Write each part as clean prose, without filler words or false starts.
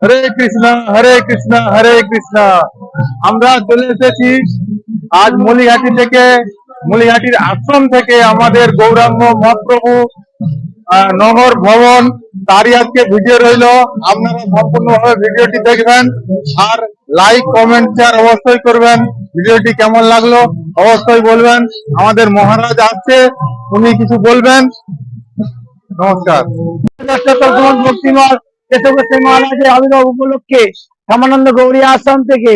হরে কৃষ্ণ হরে কৃষ্ণ হরে কৃষ্ণ। আমরা চলে এসেছি আজ মলিঘাটি থেকে, মলিঘাটির আশ্রম থেকে আমাদের গৌরাঙ্গ মহাপ্রভু নগর ভবন, তারই আজকে ভিডিও রইল। আপনারা সম্পূর্ণভাবে ভিডিওটি দেখবেন আর লাইক কমেন্ট শেয়ার অবশ্যই করবেন। ভিডিওটি কেমন লাগলো অবশ্যই বলবেন। আমাদের মহারাজ আসছে, উনি কিছু বলবেন। নমস্কার। ভক্তিময় কেশবশ্রী মহারাজের আবির্ভাব উপলক্ষে রামানন্দ গৌরী আশ্রম থেকে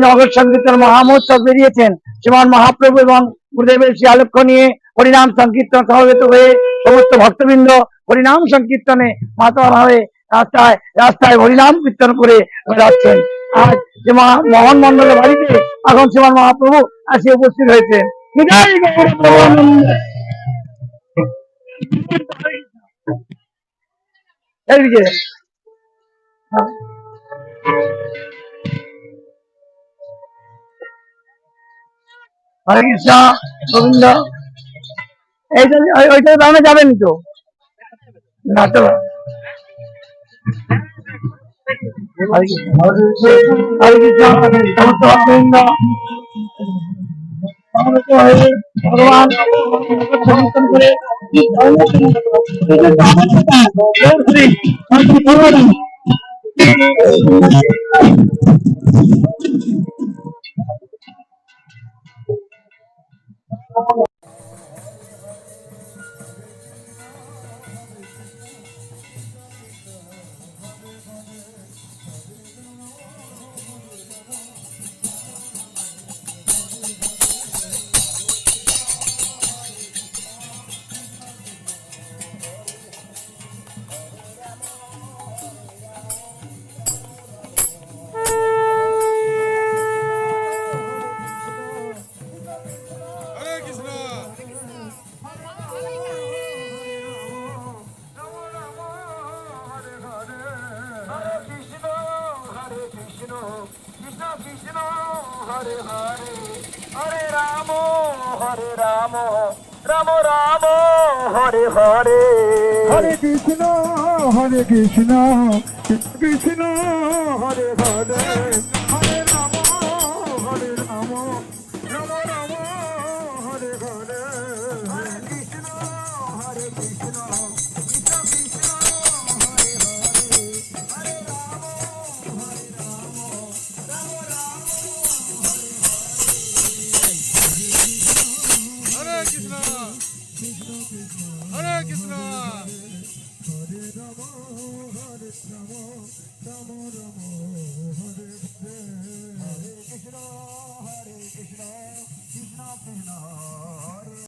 নগর সংকীর্তন মহামহোৎসব বেরিয়েছেন। শ্রীমান মহাপ্রভু এবং গুরুদেবের শ্রী আলোক্ষ নিয়ে হরিনাম সংকীর্তন সমবেত হয়ে সমস্ত ভক্তবৃন্দ হরিনাম সংকীর্তনে মাতাভাবে রাস্তায় রাস্তায় হরিনাম কীর্তন করে বেড়াচ্ছেন। আজ যে মোহন মন্ডলের বাড়িতে এখন শ্রীমান মহাপ্রভু আসে উপস্থিত হয়েছেন। এইদিকে হরে কৃষ্ণ গোবিন্দ। এইটা ওইটা দামে যাবেন তো না তো। হরে কৃষ্ণ হরে কৃষ্ণ সমস্ত ভক্তবৃন্দ ভগবান সমর্থন করে हरे हरे हरे राम राम राम हरे हरे हरे कृष्ण कृष्ण हरे हरे हरे राम राम राम हरे हरे हरे कृष्ण कृष्ण कृष्ण कृष्ण हरे हरे हरे राम राम राम হরে কৃষ্ণ হরে কৃষ্ণ। हरे राम हरे राम राम राम हरे हरे हरे कृष्ण कृष्ण कृष्ण कृष्ण